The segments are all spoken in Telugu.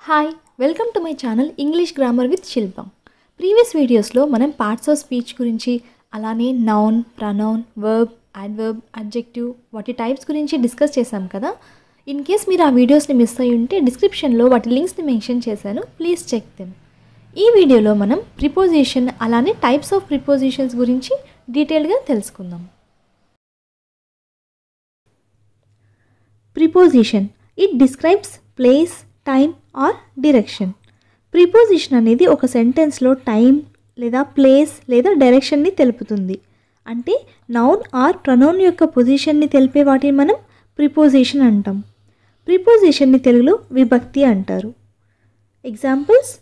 Hi welcome to my channel English grammar with Shilpa. Previous వీడియోస్లో మనం పార్ట్స్ ఆఫ్ స్పీచ్ గురించి, అలానే noun, pronoun, verb, adverb, adjective వాటి టైప్స్ గురించి డిస్కస్ చేశాం కదా. ఇన్ కేస్ మీరు ఆ వీడియోస్ని మిస్ అయ్యి ఉంటే డిస్క్రిప్షన్లో వాటి లింక్స్ని మెన్షన్ చేశాను, ప్లీజ్ చెక్ దెమ్. ఈ వీడియోలో మనం ప్రిపోజిషన్ అలానే టైప్స్ ఆఫ్ ప్రిపోజిషన్స్ గురించి డీటెయిల్గా తెలుసుకుందాం. Preposition it describes place, time or direction. Preposition అనేది ఒక సెంటెన్స్లో టైం లేదా ప్లేస్ లేదా డైరెక్షన్ని తెలుపుతుంది. అంటే నౌన్ ఆర్ ప్రనౌన్ యొక్క పొజిషన్ని తెలిపే వాటిని మనం ప్రిపోజిషన్ అంటాం. ప్రిపోజిషన్ని తెలుగులో విభక్తి అంటారు. Examples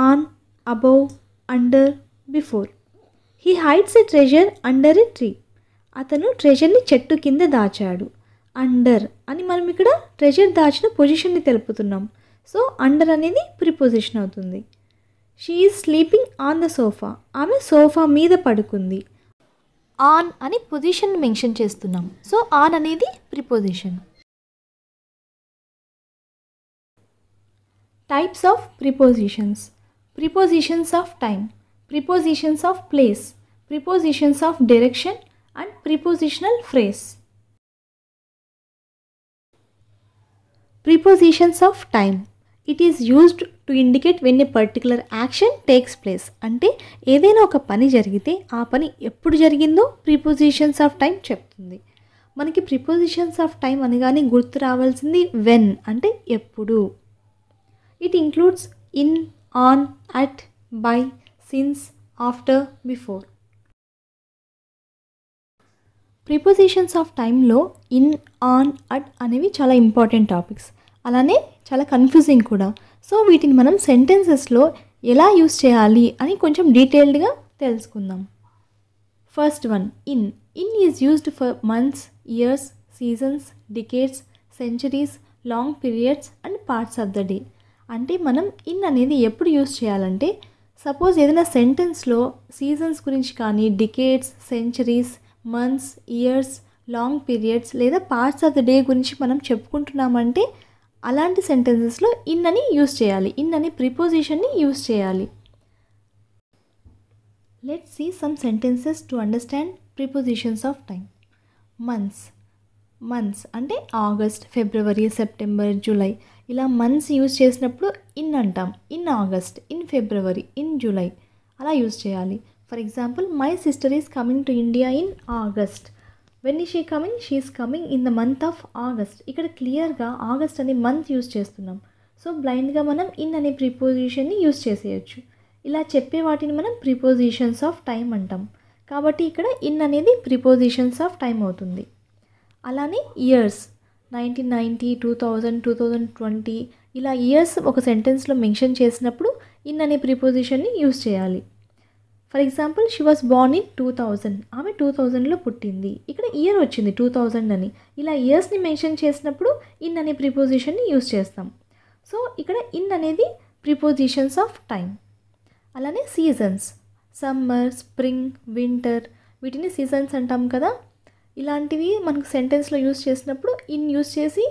on, above, under, before. He hides a treasure under a tree. అతను ట్రెజర్ని చెట్టు కింద దాచాడు. అండర్ అని మనం ఇక్కడ ట్రెజర్ దాచిన పొజిషన్ని తెలుపుతున్నాం. సో అండర్ అనేది ప్రిపోజిషన్ అవుతుంది. She is sleeping on the sofa. ఆమె సోఫా మీద పడుకుంది. ఆన్ అని పొజిషన్ మెన్షన్ చేస్తున్నాం. సో ఆన్ అనేది preposition. Types of prepositions. Prepositions of time, prepositions of place, prepositions of direction and prepositional phrase. Prepositions of time. It is used to indicate when a particular action takes place. అంటే ఏదైనా ఒక పని జరిగితే ఆ పని ఎప్పుడు జరిగిందో ప్రిపోజిషన్స్ ఆఫ్ టైం చెప్తుంది. మనకి ప్రిపోజిషన్స్ ఆఫ్ టైం అనగానే గుర్తు రావాల్సింది వెన్ అంటే ఎప్పుడు. It includes in, on, at, by, since, after, before. Prepositions of టైంలో ఇన్, ఆన్, అట్ అనేవి చాలా ఇంపార్టెంట్ టాపిక్స్, అలానే చాలా కన్ఫ్యూజింగ్ కూడా. సో వీటిని మనం సెంటెన్సెస్లో ఎలా యూస్ చేయాలి అని కొంచెం డీటెయిల్డ్గా తెలుసుకుందాం. First one in. In is used for months, years, seasons, decades, centuries, long periods and parts of the day. అంటే మనం ఇన్ అనేది ఎప్పుడు యూస్ చేయాలంటే, సపోజ్ ఏదైనా సెంటెన్స్లో సీజన్స్ గురించి కానీ, decades, centuries, months, years, long periods లేదా పార్ట్స్ ఆఫ్ ద డే గురించి మనం చెప్పుకుంటున్నామంటే అలాంటి సెంటెన్సెస్లో ఇన్ అని యూస్ చేయాలి. ఇన్ అనే ప్రిపోజిషన్ని యూస్ చేయాలి. Let's see some sentences to understand prepositions of time. Months. Months అంటే ఆగస్ట్, ఫిబ్రవరి, సెప్టెంబర్, జూలై ఇలా మంత్స్ యూస్ చేసినప్పుడు ఇన్ అంటాం. In August, in February, in July అలా యూస్ చేయాలి. For example my sister is coming to India in August. When is she coming? She is coming in the month of August. ఇక్కడ క్లియర్గా ఆగస్ట్ అనే మంత్ యూస్ చేస్తున్నాం. సో బ్లైండ్గా మనం ఇన్ అనే ప్రిపోజిషన్ని యూస్ చేసేయచ్చు. ఇలా చెప్పే వాటిని మనం ప్రిపోజిషన్స్ ఆఫ్ టైం అంటాం. కాబట్టి ఇక్కడ ఇన్ అనేది ప్రిపోజిషన్స్ ఆఫ్ టైం అవుతుంది. అలానే ఇయర్స్. 1990, 2000, 2020 ఇలా ఇయర్స్ ఒక సెంటెన్స్లో మెన్షన్ చేసినప్పుడు ఇన్ అనే ప్రిపోజిషన్ని యూస్ చేయాలి. For example she was Born in 2000. ఆమె 2000లో పుట్టింది. ఇక్కడ ఇయర్ వచ్చింది 2000 అని. ఇలా ఇయర్స్ని మెన్షన్ చేసినప్పుడు ఇన్ అనే ప్రిపోజిషన్ని యూస్ చేస్తాం. సో ఇక్కడ ఇన్ అనేది ప్రిపోజిషన్స్ ఆఫ్ టైం. అలానే సీజన్స్. సమ్మర్, స్ప్రింగ్, వింటర్ వీటిని సీజన్స్ అంటాం కదా. ఇలాంటివి మనకు సెంటెన్స్లో యూస్ చేసినప్పుడు ఇన్ యూస్ చేసి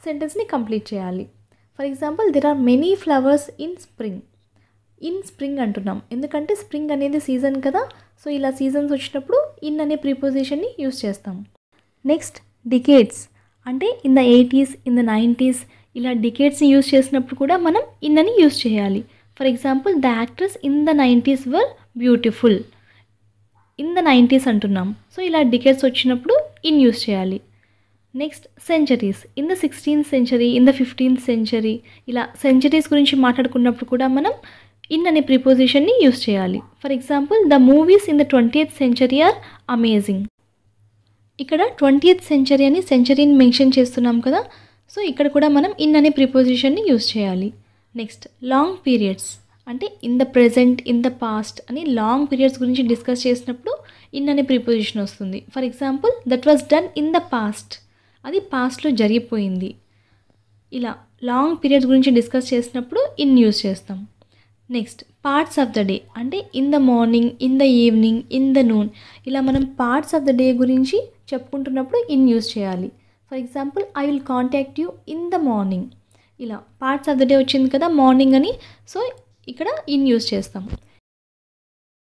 సెంటెన్స్ని కంప్లీట్ చేయాలి. For example there are many flowers in spring. In spring అంటున్నాం ఎందుకంటే స్ప్రింగ్ అనేది సీజన్ కదా. సో ఇలా సీజన్స్ వచ్చినప్పుడు ఇన్ అనే ప్రిపోజిషన్ని యూస్ చేస్తాం. Next decades. అంటే in the 80s, in the 90s ఇలా డికేడ్స్ని యూస్ చేసినప్పుడు కూడా మనం ఇన్ అని యూస్ చేయాలి. For example the actress in the 90s were beautiful. In the 90s అంటున్నాం. సో ఇలా డికేడ్స్ వచ్చినప్పుడు ఇన్ యూస్ చేయాలి. Next centuries. In the 16th century, in the 15th century ఇలా సెంచరీస్ గురించి మాట్లాడుకున్నప్పుడు కూడా మనం ఇన్ అనే ప్రిపోజిషన్ని యూస్ చేయాలి. For example the movies in the 20th century are amazing. ఇక్కడ 20th century అని సెంచరీని మెన్షన్ చేస్తున్నాం కదా. సో ఇక్కడ కూడా మనం ఇన్ అనే ప్రిపోజిషన్ని యూస్ చేయాలి. Next long periods. అంటే in the present, in the past అని లాంగ్ పీరియడ్స్ గురించి డిస్కస్ చేసినప్పుడు ఇన్ అనే ప్రిపోజిషన్ వస్తుంది. For example that was done in the past. అది పాస్ట్లో జరిగిపోయింది. ఇలా లాంగ్ పీరియడ్స్ గురించి డిస్కస్ చేసినప్పుడు ఇన్ యూస్ చేస్తాం. Next parts of the day. అంటే in the morning, in the evening, in the noon ఇలా మనం పార్ట్స్ ఆఫ్ ద డే గురించి చెప్పుకుంటున్నప్పుడు ఇన్ యూస్ చేయాలి. For example I will contact you in the morning. ఇలా పార్ట్స్ ఆఫ్ ద డే వచ్చింది కదా మార్నింగ్ అని, సో ఇక్కడ ఇన్ యూస్ చేస్తాం.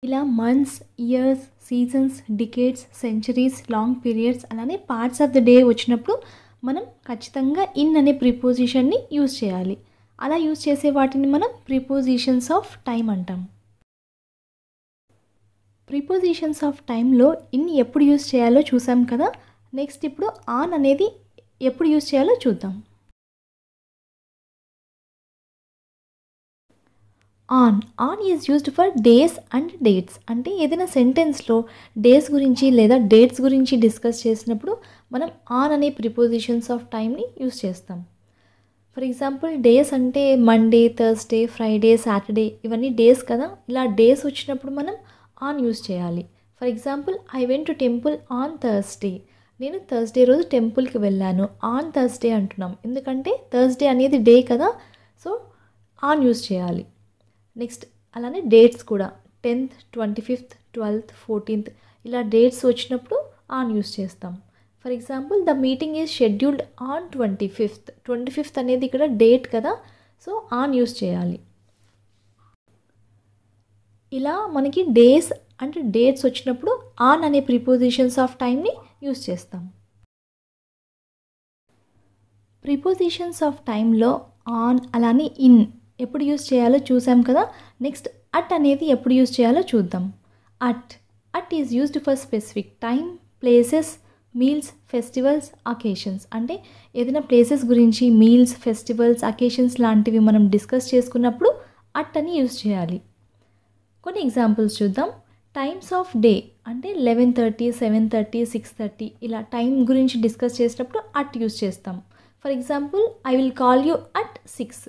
ఇలా months, years, seasons, decades, centuries, long periods అలానే పార్ట్స్ ఆఫ్ ద డే వచ్చినప్పుడు మనం ఖచ్చితంగా ఇన్ అనే ప్రిపోజిషన్ని యూజ్ చేయాలి. అలా యూజ్ చేసే వాటిని మనం ప్రిపోజిషన్స్ ఆఫ్ టైం అంటాం. ప్రిపోజిషన్స్ ఆఫ్ టైంలో ఇన్ ఎప్పుడు యూజ్ చేయాలో చూసాం కదా. నెక్స్ట్ ఇప్పుడు ఆన్ అనేది ఎప్పుడు యూజ్ చేయాలో చూద్దాం. On is used for days and dates. అంటే ఏదైనా సెంటెన్స్లో డేస్ గురించి లేదా డేట్స్ గురించి డిస్కస్ చేసినప్పుడు మనం ఆన్ అనే ప్రిపోజిషన్స్ ఆఫ్ టైంని యూజ్ చేస్తాం. ఫర్ ఎగ్జాంపుల్ డేస్ అంటే మండే, థర్స్డే, ఫ్రైడే, సాటర్డే ఇవన్నీ డేస్ కదా. ఇలా డేస్ వచ్చినప్పుడు మనం ఆన్ యూజ్ చేయాలి. For example I went to temple on Thursday. నేను థర్స్డే రోజు టెంపుల్కి వెళ్ళాను. ఆన్ థర్స్డే అంటున్నాం ఎందుకంటే థర్స్డే అనేది డే కదా, సో ఆన్ యూజ్ చేయాలి. నెక్స్ట్ అలానే డేట్స్ కూడా 10th, 25th, 12th, 14th ఇలా డేట్స్ వచ్చినప్పుడు ఆన్ యూజ్ చేస్తాం. For example the meeting is scheduled on 25th. 25th అనేది ఇక్కడ డేట్ కదా, సో ఆన్ యూజ్ చేయాలి. ఇలా మనకి డేస్ అండ్ డేట్స్ వచ్చినప్పుడు ఆన్ అనే ప్రిపోజిషన్స్ ఆఫ్ టైంని యూజ్ చేస్తాం. ప్రిపోజిషన్స్ ఆఫ్ టైంలో ఆన్ అలానే ఇన్ ఎప్పుడు యూజ్ చేయాలో చూసాం కదా. నెక్స్ట్ అట్ అనేది ఎప్పుడు యూజ్ చేయాలో చూద్దాం. At is used for specific time, places, meals, festivals, occasions. అంటే ఏదైనా ప్లేసెస్ గురించి మీల్స్, ఫెస్టివల్స్, అకేషన్స్ లాంటివి మనం డిస్కస్ చేసుకున్నప్పుడు అట్ అని యూజ్ చేయాలి. కొన్ని ఎగ్జాంపుల్స్ చూద్దాం. టైమ్స్ ఆఫ్ డే అంటే 11:30, 7:30, 6:30 ఇలా టైం గురించి డిస్కస్ చేసినప్పుడు అట్ యూజ్ చేస్తాం. For example I will call you at 6.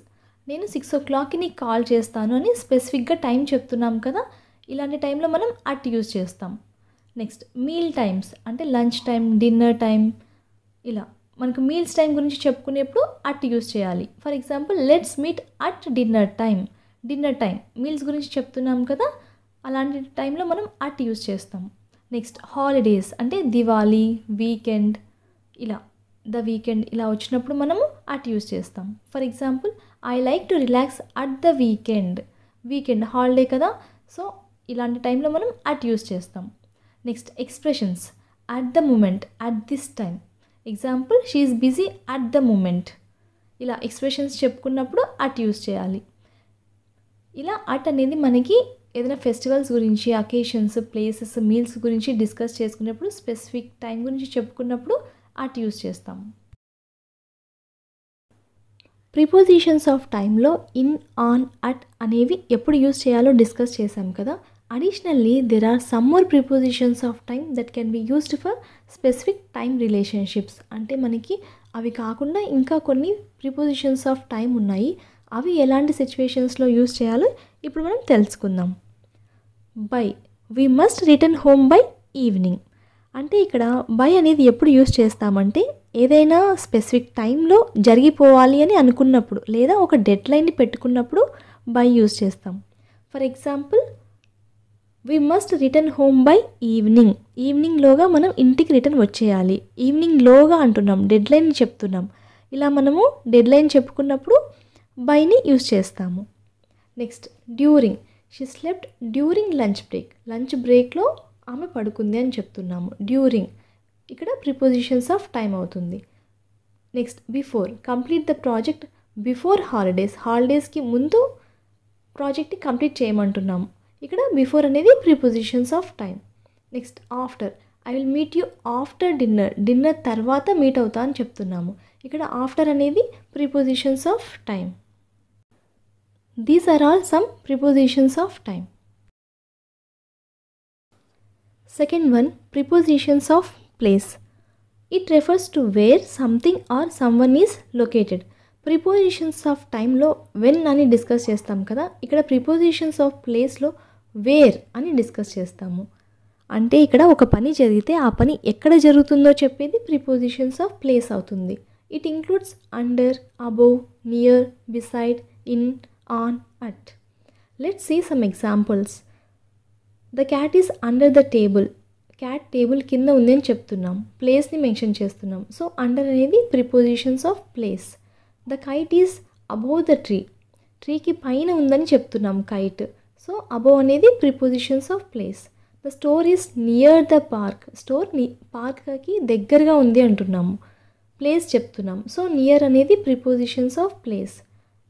నేను 6 o'clockకి నీకు కాల్ చేస్తాను అని స్పెసిఫిక్గా టైం చెప్తున్నాం కదా. ఇలాంటి టైంలో మనం అట్ యూజ్ చేస్తాం. నెక్స్ట్ మీల్ టైమ్స్ అంటే లంచ్ టైం, డిన్నర్ టైం ఇలా మనకు మీల్స్ టైం గురించి చెప్పుకునేప్పుడు అట్ యూజ్ చేయాలి. For example let's meet at dinner time. Dinner time meals గురించి చెప్తున్నాం కదా, అలాంటి టైంలో మనం అట్ యూజ్ చేస్తాం. నెక్స్ట్ హాలిడేస్ అంటే దివాళీ, వీకెండ్ ఇలా ద వీకెండ్ ఇలా వచ్చినప్పుడు మనము అట్ యూజ్ చేస్తాం. For example I like to relax at the weekend. Weekend holiday కదా, సో ఇలాంటి టైంలో మనం అట్ యూజ్ చేస్తాం. Next expressions at the moment, at this time. Example she is busy at the moment. ఇలా ఎక్స్ప్రెషన్స్ చెప్పుకున్నప్పుడు అట్ యూజ్ చేయాలి. ఇలా అట్ అనేది మనకి ఏదైనా ఫెస్టివల్స్ గురించి, అకేషన్స్, ప్లేసెస్, మీల్స్ గురించి డిస్కస్ చేసుకునేప్పుడు స్పెసిఫిక్ టైం గురించి చెప్పుకున్నప్పుడు అట్ యూజ్ చేస్తాం. ప్రిపోజిషన్స్ ఆఫ్ టైంలో ఇన్, ఆన్, అట్ అనేవి ఎప్పుడు యూజ్ చేయాలో డిస్కస్ చేసాం కదా. Additionally there are some more prepositions of time that can be used for specific time relationships. అంటే మనకి అవి కాకుండా ఇంకా కొన్ని ప్రిపోజిషన్స్ ఆఫ్ టైం ఉన్నాయి. అవి ఎలాంటి సిచ్యువేషన్స్లో యూజ్ చేయాలో ఇప్పుడు మనం తెలుసుకుందాం. By, we must return home by evening. అంటే ఇక్కడ బై అనేది ఎప్పుడు యూజ్ చేస్తామంటే ఏదైనా స్పెసిఫిక్ టైంలో జరిగిపోవాలి అని అనుకున్నప్పుడు లేదా ఒక డెడ్ లైన్ని పెట్టుకున్నప్పుడు బై యూజ్ చేస్తాం. For example we must return home by evening. ఈవినింగ్లోగా మనం ఇంటికి రిటర్న్ వచ్చేయాలి. ఈవినింగ్లోగా అంటున్నాం, డెడ్ లైన్ చెప్తున్నాం. ఇలా మనము డెడ్ లైన్ చెప్పుకున్నప్పుడు బైని యూజ్ చేస్తాము. Next during, she slept during lunch break. Lunch బ్రేక్లో ఆమె పడుకుంది అని చెప్తున్నాము. డ్యూరింగ్ ఇక్కడ ప్రిపోజిషన్స్ ఆఫ్ టైం అవుతుంది. Next before, complete the project before holidays. హాలిడేస్కి ముందు ప్రాజెక్ట్ని కంప్లీట్ చేయమంటున్నాము. ఇక్కడ బిఫోర్ అనేది prepositions of time. Next after, I will meet you after dinner. Dinner తర్వాత మీట్ అవుతా అని చెప్తున్నాము. ఇక్కడ ఆఫ్టర్ అనేది prepositions of time. These are all some prepositions of time. Second one, prepositions of place. It refers to where something or someone is located. Prepositions of time లో when అని డిస్కస్ చేస్తాం కదా. ఇక్కడ prepositions of place లో where అని డిస్కస్ చేస్తాము. అంటే ఇక్కడ ఒక పని జరిగితే ఆ పని ఎక్కడ జరుగుతుందో చెప్పేది prepositions of place అవుతుంది. It includes under, above, near, beside, in, on, at. Let's see some examples. The cat is under the table. Cat table కింద ఉంది అని చెప్తున్నాం, ప్లేస్ని మెన్షన్ చేస్తున్నాం. సో అండర్ అనేది prepositions of place. The kite is above the tree, ట్రీకి పైన ఉందని చెప్తున్నాం కైట్. సో అబోవ్ అనేది prepositions of place. The store is near the park, store పార్క్కి దగ్గరగా ఉంది అంటున్నాము, ప్లేస్ చెప్తున్నాం. సో నియర్ అనేది prepositions of place.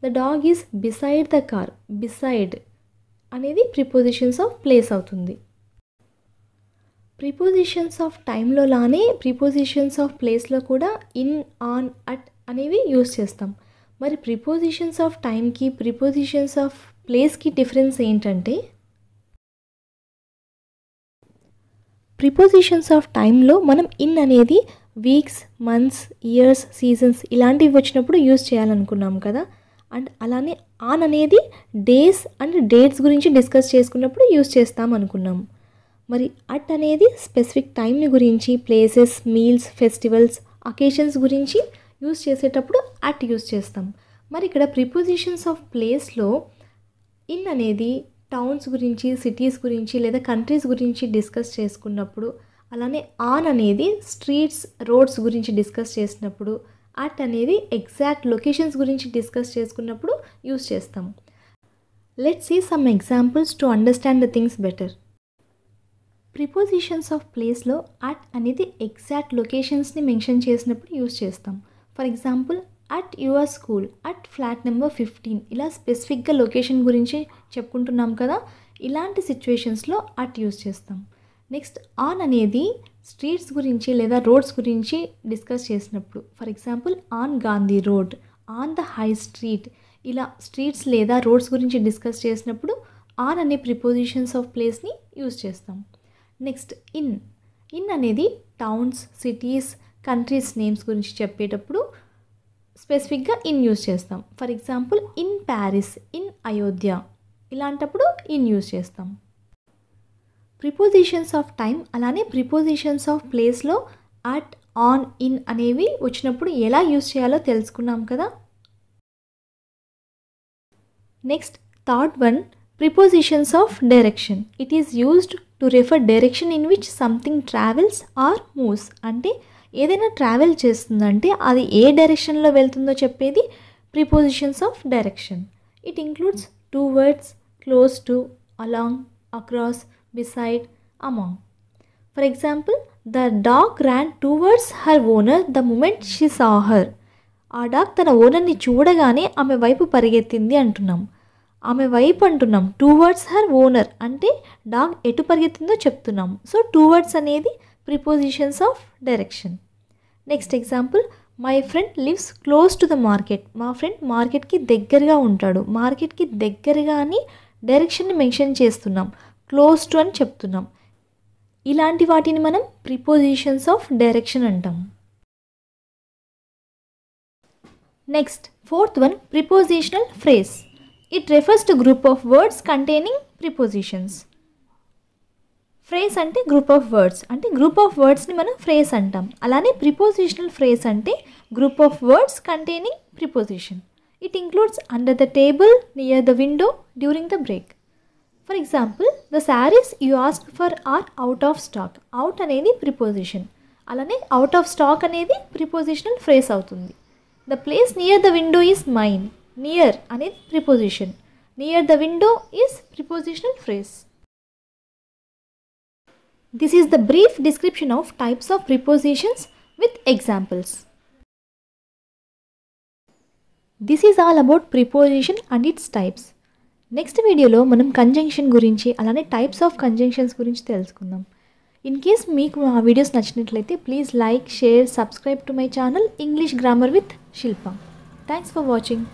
The dog is beside the car, beside అనేది ప్రిపోజిషన్స్ ఆఫ్ ప్లేస్ అవుతుంది. ప్రిపోజిషన్స్ ఆఫ్ టైంలో లానే ప్రిపోజిషన్స్ ఆఫ్ ప్లేస్లో కూడా ఇన్, ఆన్, అట్ అనేవి యూస్ చేస్తాం. మరి ప్రిపోజిషన్స్ ఆఫ్ టైంకి ప్రిపోజిషన్స్ ఆఫ్ ప్లేస్కి డిఫరెన్స్ ఏంటంటే, ప్రిపోజిషన్స్ ఆఫ్ టైంలో మనం ఇన్ అనేది వీక్స్, మంత్స్, ఇయర్స్, సీజన్స్ ఇలాంటివి వచ్చినప్పుడు యూస్ చేయాలనుకున్నాం కదా. అండ్ అలానే ఆన్ అనేది డేస్ అండ్ డేట్స్ గురించి డిస్కస్ చేసుకున్నప్పుడు యూస్ చేస్తాం అనుకున్నాం. మరి అట్ అనేది స్పెసిఫిక్ టైంని గురించి, ప్లేసెస్, మీల్స్, ఫెస్టివల్స్, అకేషన్స్ గురించి యూస్ చేసేటప్పుడు అట్ యూస్ చేస్తాం. మరి ఇక్కడ ప్రిపోజిషన్స్ ఆఫ్ ప్లేస్లో ఇన్ అనేది టౌన్స్ గురించి, సిటీస్ గురించి లేదా కంట్రీస్ గురించి డిస్కస్ చేసుకున్నప్పుడు, అలానే ఆన్ అనేది స్ట్రీట్స్, రోడ్స్ గురించి డిస్కస్ చేసినప్పుడు, అట్ అనేది ఎగ్జాక్ట్ లొకేషన్స్ గురించి డిస్కస్ చేసుకున్నప్పుడు యూస్ చేస్తాం. Let's see some examples to understand the things better. Prepositions of ప్లేస్లో అట్ అనేది ఎగ్జాక్ట్ లొకేషన్స్ని మెన్షన్ చేసినప్పుడు యూస్ చేస్తాం. For example, at your school, at flat number 15, ఇలా స్పెసిఫిక్గా లొకేషన్ గురించి చెప్పుకుంటున్నాం కదా. ఇలాంటి సిచ్యువేషన్స్లో అట్ యూస్ చేస్తాం. నెక్స్ట్, ఆన్ అనేది స్ట్రీట్స్ గురించి లేదా రోడ్స్ గురించి డిస్కస్ చేసినప్పుడు, for example on Gandhi road, on the high street, ఇలా స్ట్రీట్స్ లేదా రోడ్స్ గురించి డిస్కస్ చేసినప్పుడు ఆన్ అనే ప్రిపోజిషన్స్ ఆఫ్ ప్లేస్ని యూస్ చేస్తాం. నెక్స్ట్, ఇన్, ఇన్ అనేది టౌన్స్, సిటీస్, కంట్రీస్ నేమ్స్ గురించి చెప్పేటప్పుడు స్పెసిఫిక్గా ఇన్ యూస్ చేస్తాం. For example in Paris, in Ayodhya, ఇలాంటప్పుడు ఇన్ యూస్ చేస్తాం. ప్రిపోజిషన్స్ ఆఫ్ టైం అలానే ప్రిపోజిషన్స్ ఆఫ్ ప్లేస్లో అట్, ఆన్, ఇన్ అనేవి వచ్చినప్పుడు ఎలా యూస్ చేయాలో తెలుసుకున్నాం కదా. Next, third one, prepositions of direction. It is used to refer direction in which something travels or moves. అంటే ఏదైనా ట్రావెల్ చేస్తుందంటే అది ఏ డైరెక్షన్లో వెళ్తుందో చెప్పేది prepositions of direction. It includes two words, close to, along, across, beside, among. For example, the dog ran towards her owner the moment she saw her. ఆ డాగ్ తన ఓనర్ని చూడగానే ఆమె వైపు పరిగెత్తింది అంటున్నాం. ఆమె వైపు అంటున్నాం, టువర్డ్స్ హర్ ఓనర్ అంటే డాగ్ ఎటు పరిగెత్తిందో చెప్తున్నాం. సో టువర్డ్స్ అనేది prepositions of direction. Next example, my friend lives close to the market. మా ఫ్రెండ్ మార్కెట్కి దగ్గరగా ఉంటాడు. మార్కెట్కి దగ్గరగా అని డైరెక్షన్ని మెన్షన్ చేస్తున్నాం, క్లోజ్ టు అని చెప్తున్నాం. ఇలాంటి వాటిని మనం ప్రిపోజిషన్స్ ఆఫ్ డైరెక్షన్ అంటాం. Next, fourth one, prepositional phrase. It refers to group of words containing prepositions. Phrase అంటే గ్రూప్ ఆఫ్ వర్డ్స్, అంటే గ్రూప్ ఆఫ్ వర్డ్స్ని మనం ఫ్రేజ్ అంటాం. అలానే ప్రిపోజిషనల్ ఫ్రేజ్ అంటే group of words containing preposition. It includes under the table, near the window, during the break. For example, the saris you ask for are out of stock. Out అనేది ప్రిపోజిషన్, అలానే అవుట్ ఆఫ్ స్టాక్ అనేది ప్రిపోజిషనల్ ఫ్రేజ్ అవుతుంది. The place near the window is mine. Near అనేది preposition, near the window is prepositional phrase. This is the brief description of types of prepositions with examples. This is all about preposition and it's types. Next వీడియోలో మనం కంజంక్షన్ గురించి అలానే టైప్స్ ఆఫ్ కంజంక్షన్స్ గురించి తెలుసుకుందాం. ఇన్ కేస్ మీకు ఆ వీడియోస్ నచ్చినట్లయితే please like, share, subscribe to my channel English grammar with Shilpa. Thanks for watching.